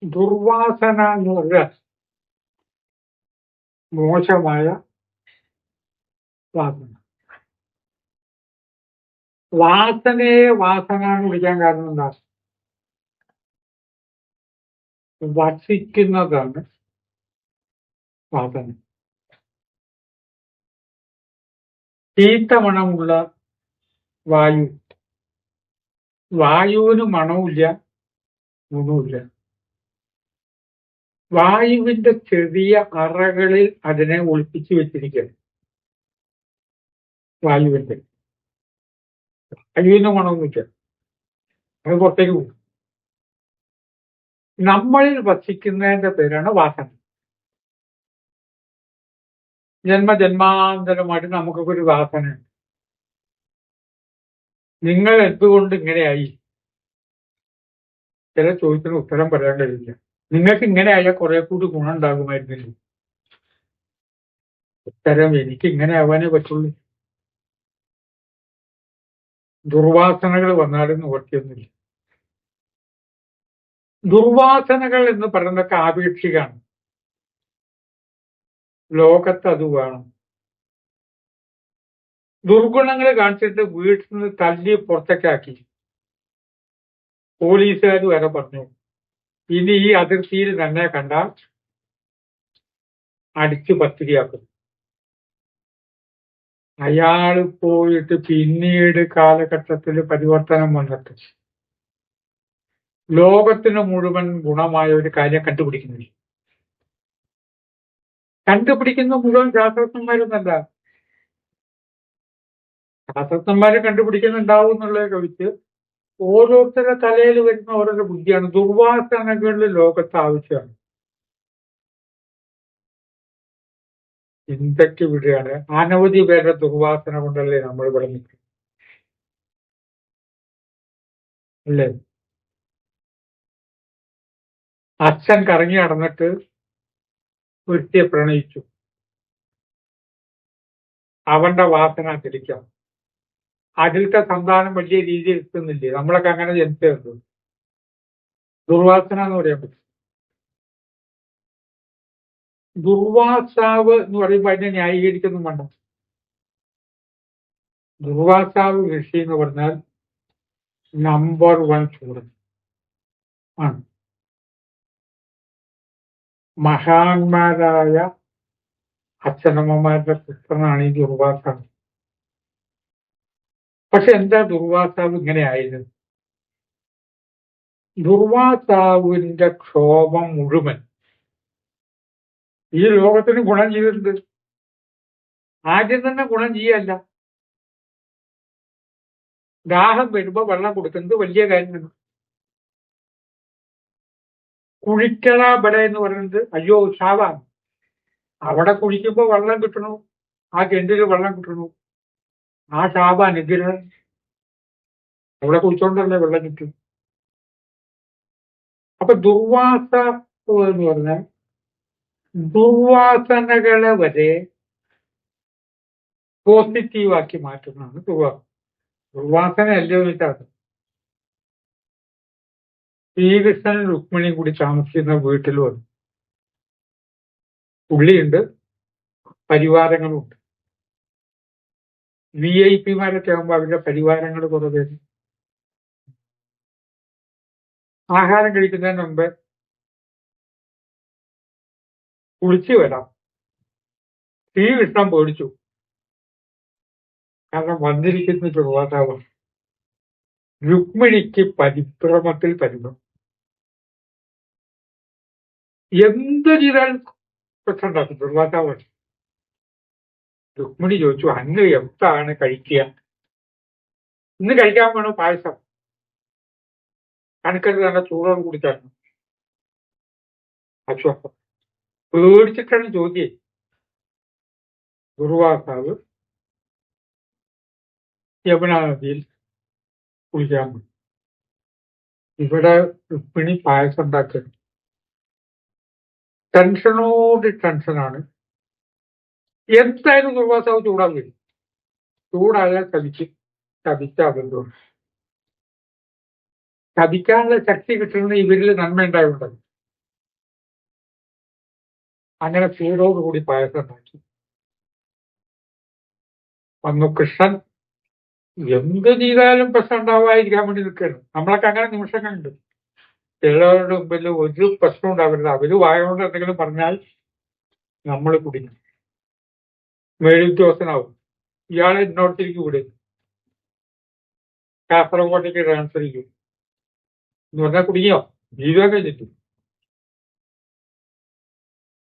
ദുർവാസന എന്ന് പറഞ്ഞാൽ മോശമായ വാസന. വാസനയെ വാസന എന്ന് വിളിക്കാൻ കാരണം എന്താ? വസിക്കുന്നതാണ് വാസന. ചീത്ത മണമുള്ള വായു, വായുവിന് മണവുമില്ല ഗുണവുമില്ല. വായുവിന്റെ ചെറിയ അറകളിൽ അതിനെ ഒളിപ്പിച്ചു വെച്ചിരിക്കുകയാണ്. വായുവിന്റെ മണമൊന്നുമില്ല, അത് പുറത്തേക്ക് പോകും. നമ്മളിൽ വസിക്കുന്നതിന്റെ പേരാണ് വാസന. ജന്മജന്മാന്തരമായിട്ട് നമുക്കൊക്കെ ഒരു വാസനയുണ്ട്. നിങ്ങൾ എന്തുകൊണ്ട് ഇങ്ങനെയായി? ചില ചോദ്യത്തിന് ഉത്തരം പറയാൻ കഴിയില്ല. നിങ്ങൾക്ക് ഇങ്ങനെ ആയാൽ കുറെ കൂടി ഗുണം ഉണ്ടാകുമായിരുന്നില്ല. ഉത്തരം എനിക്ക് ഇങ്ങനെ ആവാനേ പറ്റുള്ളൂ. ദുർവാസനകൾ വന്നാലും നിവർത്തിയൊന്നുമില്ല. ദുർവാസനകൾ എന്ന് പറയുന്നതൊക്കെ ആപേക്ഷികമാണ്. ലോകത്ത് അത് വേണം. ദുർഗുണങ്ങൾ കാണിച്ചിട്ട് വീട്ടിൽ നിന്ന് തല്ലി പുറത്തേക്കാക്കി പോലീസുകാർ വരെ പറഞ്ഞു, ഇനി ഈ അതിർത്തിയിൽ തന്നെ കണ്ടാൽ അടിച്ചു പത്തിരിയാക്കും. അയാൾ പോയിട്ട് പിന്നീട് കാലഘട്ടത്തിൽ പരിവർത്തനം വന്നിട്ട് ലോകത്തിന് മുഴുവൻ ഗുണമായ ഒരു കാര്യം കണ്ടുപിടിക്കുന്നില്ല. കണ്ടുപിടിക്കുന്ന മുഴുവൻ ശാസ്ത്രജ്ഞന്മാരൊന്നല്ല. ശാസ്ത്രജ്ഞന്മാരെ കണ്ടുപിടിക്കുന്നുണ്ടാവും എന്നുള്ളത് കവിച്ച് ഓരോരുത്തരുടെ തലയിൽ വരുന്ന ഓരോരോ ബുദ്ധിയാണ്. ദുർവാസനകളിൽ ലോകത്ത് ആവശ്യമാണ്. ചിന്തയ്ക്ക് വിടുകയാണ്. അനവധി പേരുടെ ദുർവാസന കൊണ്ടല്ലേ നമ്മൾ ഇവിടെ നിൽക്കുന്നത്, അല്ലേ? അച്ഛൻ കറങ്ങി നടന്നിട്ട് ഒരുത്തിയെ പ്രണയിച്ചു, അവന്റെ വാസന തിരിക്കാം. അതിലത്തെ സന്താനം വലിയ രീതിയിൽ എത്തുന്നില്ലേ? നമ്മളൊക്കെ അങ്ങനെ ജനിച്ചത് ദുർവാസന എന്ന് പറയാൻ പറ്റും. ദുർവാസാവ് എന്ന് പറയുമ്പോൾ അതിനെ ന്യായീകരിക്കുന്നു വേണ്ട. ദുർവാസാവ് ഋഷി എന്ന് പറഞ്ഞാൽ നമ്പർ 1 ചൂടൻ ആണ്. മഹാന്മാരായ അച്ഛനമ്മമാരുടെ പുത്രനാണ് ഈ ദുർവാസാവ്. പക്ഷെ എന്താ ദുർവാസാവ് ഇങ്ങനെ ആയത്? ദുർവാസാവിന്റെ ക്ഷോഭം മുഴുവൻ ഈ ലോകത്തിന് ഗുണം ചെയ്തിട്ടുണ്ട്. ആദ്യം തന്നെ ഗുണം ചെയ്യല്ല. ദാഹം വരുമ്പോ വെള്ളം കൊടുക്കുന്നത് വലിയ കാര്യമാണ്. കുഴിക്കട ബട എന്ന് പറയുന്നത് അയ്യോ ശാവാണ്. അവിടെ കുഴിക്കുമ്പോ വെള്ളം കിട്ടണു, ആ കിണറ്റില് വെള്ളം കിട്ടണു, ആ ശാപ അനുഗ്രഹം. അവിടെ കുഴിച്ചോണ്ടല്ലേ വെള്ളം കിട്ടും. അപ്പൊ ദുർവാസ എന്ന് പറഞ്ഞാൽ ദുർവാസനകളെ വരെ പോസിറ്റീവാക്കി മാറ്റുന്നതാണ് ദുർവാസന അല്ലേ വെച്ചാൽ. ശ്രീകൃഷ്ണനും രുക്മിണിയും കൂടി താമസിക്കുന്ന വീട്ടിൽ വന്നു. പുള്ളിയുണ്ട്, പരിവാരങ്ങളുണ്ട്. VIP-മാരൊക്കെ ആകുമ്പോൾ അവരുടെ പരിവാരങ്ങൾ കുറെ പേര്. ആഹാരം കഴിക്കുന്നതിന് മുമ്പ് കുളിച്ചു വരാം. ശ്രീകൃഷ്ണൻ പേടിച്ചു, കാരണം വന്നിരിക്കുന്ന ദുർവാസാവ്. രുക്മിണിക്ക് പരിഭ്രമത്തിൽ പരിഭ്രമം. എന്ത് ചെയ്താൽ പ്രശ്നമുണ്ടാക്കും ദുർവാസാവ്. രുക്മിണി ചോദിച്ചു, അങ്ങ് എന്താണ് കഴിക്കുക? ഇന്ന് കഴിക്കാൻ വേണോ പായസം? കണക്കരുത്, നല്ല ചൂടോട് കൂടി തരണം. ആശ്വാസം. പേടിച്ചിട്ടാണ് ചോദ്യം. ദുർവാസാവ് യമുനാ നദിയിൽ കുളിക്കാൻ പോയി. ഇവിടെ രുക്മിണി പായസം ഉണ്ടാക്കുക. ടെൻഷനോട് ടെൻഷനാണ്. എന്തായാലും ദുർവാസാവ് ചൂടാൻ വരും. ചൂടായാൽ ശപിച്ചാൽ ബന്ധുവാണ്. ശപിക്കാനുള്ള ശക്തി കിട്ടുന്നത് ഇവരിൽ നന്മ ഉണ്ടായിട്ടുണ്ടല്ലോ. അങ്ങനെ ചൂടോടുകൂടി പായസം ഉണ്ടാക്കി. വന്നു കൃഷ്ണൻ. എന്ത് ചെയ്താലും പ്രശ്നം ഉണ്ടാവാതിരിക്കാൻ വേണ്ടി നിൽക്കുകയാണ്. നമ്മളൊക്കെ അങ്ങനെ നിമിഷങ്ങളുണ്ട്. ചിലവരുടെ മുമ്പിൽ ഒരു പ്രശ്നം ഉണ്ടാവരുത്. അവര് വായോണ്ട് എന്തെങ്കിലും പറഞ്ഞാൽ നമ്മൾ കുടുങ്ങി മേലുദ്യോഗസ്ഥനാവും. ഇയാളെ ഇന്നോടത്തേക്ക് വിടും, കാസർഗോട്ടേക്ക് ട്രാൻസ്ഫർ ചെയ്യും എന്ന് പറഞ്ഞാൽ കുടുങ്ങിയോ? ജീവിതം കഴിഞ്ഞിട്ട്.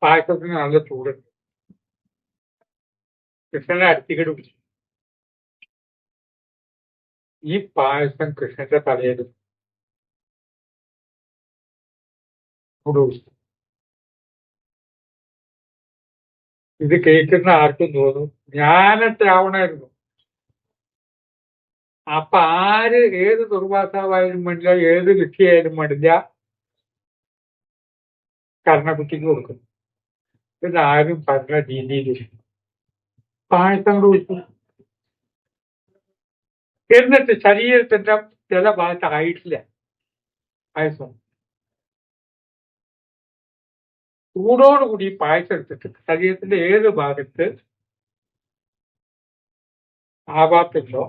പായസത്തിന് നല്ല ചൂടുണ്ട്. കൃഷ്ണനെ അടുത്തിക്കട് പിടിച്ചു. ഈ പായസം കൃഷ്ണന്റെ തലയിൽ ഒഴിച്ചു. ഇത് കേൾക്കുന്ന ആർക്കും തോന്നും ഞാനൊക്കെ ആവണമായിരുന്നു. അപ്പൊ ആര് ഏത് ദുർവാസാവായാലും വേണ്ടില്ല, ഏത് വിധിയായാലും വേണ്ടില്ല, കർണകുട്ടിക്ക് കൊടുക്കും. ഇതാരും പറഞ്ഞ രീതിയിൽ പായസം കുടിച്ചു. എന്നിട്ട് ശരീരത്തിന്റെ ചില ഭാഗത്ത് ആയിട്ടില്ല പായസം. ചൂടോടുകൂടി പായസം എടുത്തിട്ട് ശരീരത്തിന്റെ ഏത് ഭാഗത്ത് ആവാത്തുണ്ടോ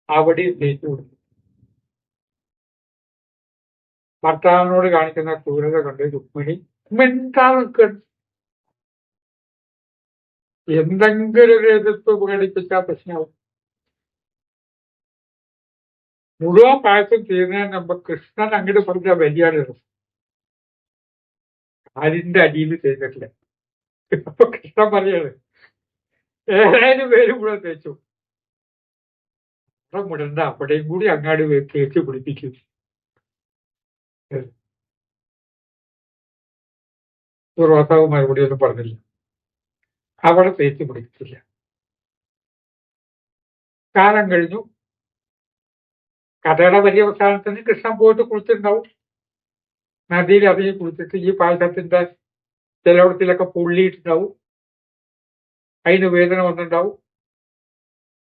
അവിടെ തേച്ചു കൊടുക്കും. ഭർത്താവിനോട് കാണിക്കുന്ന ക്രൂരത കണ്ട് രുക്മിണി മിണ്ടാതെ എന്തെങ്കിലും ഒരു എതിർപ്പ് പ്രകടിപ്പിച്ചാൽ പ്രശ്നമാവും. മുഴുവൻ പായസം ചെയ്യുന്നതിന് മുമ്പ് കൃഷ്ണൻ അങ്ങോട്ട് പറഞ്ഞ വലിയാണ് കാലിന്റെ അടിയിൽ ചെയ്തിട്ടില്ല. അപ്പൊ കൃഷ്ണൻ പറയാണ് ഏതായാലും പേര് മുഴുവൻ തേച്ചു, മുടണ്ട അവിടെയും കൂടി അങ്ങാട് തേച്ച് പിടിപ്പിക്കും. റോസാവ് മറുപടി ഒന്നും പറഞ്ഞില്ല, അവിടെ തേച്ച് പിടിപ്പിച്ചില്ല. കാലം കഴിഞ്ഞു. കഥയുടെ വലിയ അവസാനത്തിന് കൃഷ്ണൻ പോയിട്ട് കുളിച്ചിട്ടുണ്ടാവും. നദിയിൽ അതിൽ കുളിച്ചിട്ട് ഈ പായസത്തിന്റെ ചിലയിടത്തിലൊക്കെ പൊള്ളിയിട്ടുണ്ടാവും. അതിന് വേദന വന്നിട്ടുണ്ടാവും.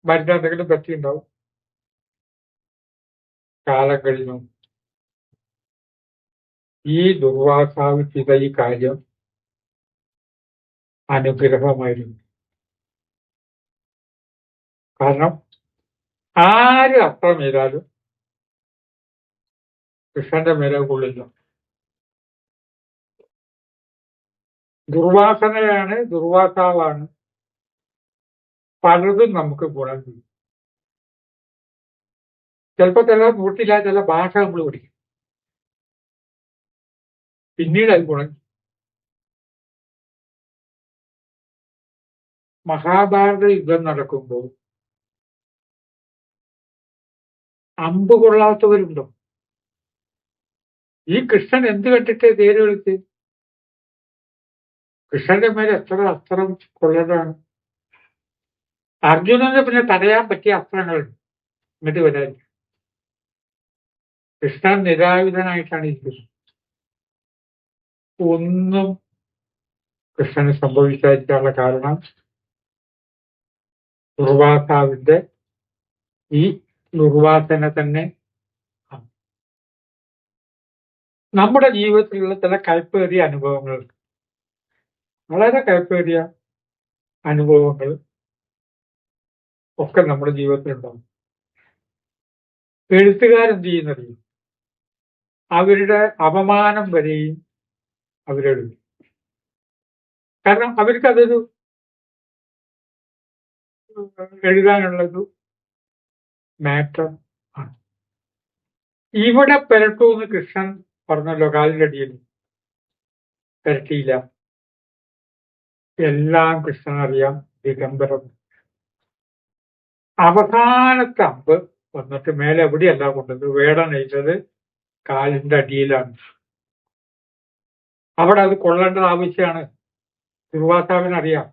മരുന്ന് എന്തെങ്കിലും പറ്റിയിട്ടുണ്ടാവും. കാലം കഴിഞ്ഞു. ഈ ദുർവാസാവ് ചെയ്ത ഈ കാര്യം അനുഗ്രഹമായിരുന്നു. കാരണം ആര് അസ്ത്രം ചെയ്താലും കൃഷ്ണന്റെ മേലെ കൊള്ളില്ല. ദുർവാസനയാണ്, ദുർവാസാവാണ് പലതും നമുക്ക് ഗുണം ചെയ്യും. ചിലപ്പോൾ ചില നൂറ്റില്ല ചില ഭാഷ നമ്മൾ പഠിക്കും, പിന്നീട് അത് ഗുണം. മഹാഭാരത യുദ്ധം നടക്കുമ്പോൾ അമ്പ് കൊള്ളാത്തവരുണ്ടോ? ഈ കൃഷ്ണൻ എന്ത് കണ്ടിട്ട് തേര് കളിച്ച്? കൃഷ്ണന്റെ മേലെ എത്ര അസ്ത്രം കൊള്ളതാണ്. അർജുനന് പിന്നെ തടയാൻ പറ്റിയ അസ്ത്രങ്ങളുണ്ട്, എന്നിട്ട് വരാൻ. കൃഷ്ണൻ നിരായുധനായിട്ടാണ് ഇരിക്കുന്നത്. ഒന്നും കൃഷ്ണന് സംഭവിക്കാതിരിക്കാനുള്ള കാരണം ദുർവാസാവിന്റെ ഈ ദുർവാസന തന്നെ. നമ്മുടെ ജീവിതത്തിലുള്ള ചില കയ്പേറിയ അനുഭവങ്ങളുണ്ട്. വളരെ കയ്പേറിയ അനുഭവങ്ങൾ ഒക്കെ നമ്മുടെ ജീവിതത്തിലുണ്ടാവും. എഴുത്തുകാരെന്ത് ചെയ്യുന്നറിയും? അവരുടെ അപമാനം വരെയും അവരെഴുതും. കാരണം അവർക്കതൊരു എഴുതാനുള്ളൊരു മാറ്റർ ആണ്. ഇവിടെ പെരട്ടൂന്ന് കൃഷ്ണൻ പറഞ്ഞല്ലോ, കാലിന്റെ അടിയിൽ പെരട്ടിയില്ല. എല്ലാം കൃഷ്ണൻ അറിയാം. ദിഗംബരം അവസാനത്തെ അമ്പ് വന്നിട്ട് മേലെ എവിടെയല്ല കൊണ്ടത്, വേടൻ എഴുതത് കാലിന്റെ അടിയിലാണ്. അവിടെ അത് കൊള്ളേണ്ടത് ആവശ്യമാണ്. ദുർവാസാവിനറിയാം.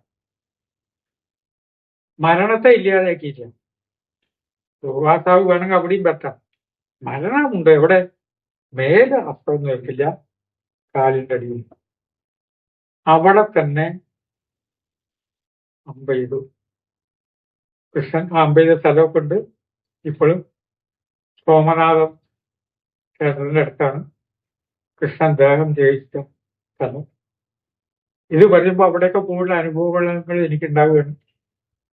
മരണത്തെ ഇല്ലാതാക്കിയില്ല. ദുർവാസാവ് വേണമെങ്കിൽ അവിടെയും പറ്റാം. മരണമുണ്ട് എവിടെ? മേലെ അസ്ത്രം നിൽക്കില്ല, കാലിന്റെ അടിയിൽ. അവിടെ തന്നെ അമ്പെയ്തു കൃഷ്ണൻ. ആ അമ്പെയ്ത സ്ഥലമൊക്കെ ഉണ്ട് ഇപ്പോഴും. സോമനാഥം ക്ഷേത്രത്തിന്റെ അടുത്താണ് കൃഷ്ണൻ ദേഹം ജയിച്ച സ്ഥലം. ഇത് പറയുമ്പോൾ അവിടെയൊക്കെ പോയുള്ള അനുഭവങ്ങൾ എനിക്കുണ്ടാവുകയാണ്.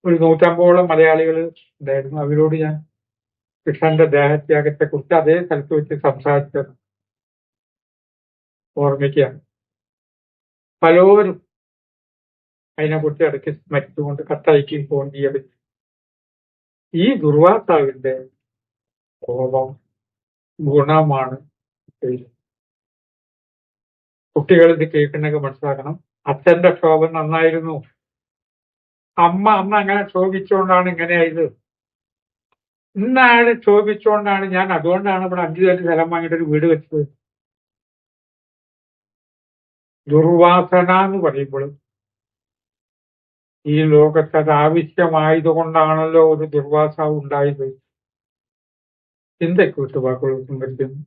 ഒരു 150ഓളം മലയാളികൾ ഉണ്ടായിരുന്നു. അവരോട് ഞാൻ കൃഷ്ണന്റെ ദേഹത്യാഗത്തെ കുറിച്ച് അതേ സ്ഥലത്ത് വെച്ച് സംസാരിച്ചത് ഓർമ്മിക്കുകയാണ്. പലരും അതിനെക്കുറിച്ച് ഇടയ്ക്ക് സ്മരിച്ചുകൊണ്ട് കത്തയക്കുകയും ഫോൺ ചെയ്യലും. ഈ ദുർവാസാവിന്റെ കോപം ഗുണമാണ്. കുട്ടികൾ ഇത് കേൾക്കണൊക്കെ മനസ്സിലാക്കണം. അച്ഛന്റെ ക്ഷോഭം നന്നായിരുന്നു. അമ്മ അന്ന് അങ്ങനെ ക്ഷോഭിച്ചുകൊണ്ടാണ് ഇങ്ങനെയായത്. ഇന്നാള് ക്ഷോഭിച്ചുകൊണ്ടാണ് ഞാൻ അതുകൊണ്ടാണ് ഇവിടെ 5 സെന്റ് സ്ഥലം വാങ്ങിയിട്ട് ഒരു വീട് വെച്ചത്. ദുർവാസന എന്ന് പറയുമ്പോൾ ഈ ലോകത്ത് അത് ആവശ്യമായതുകൊണ്ടാണല്ലോ ഒരു ദുർവാസാവ് ഉണ്ടായത്. ചിന്തയ്ക്ക് വിട്ടുവാക്കുകൾ സംഭരിക്കുന്നു.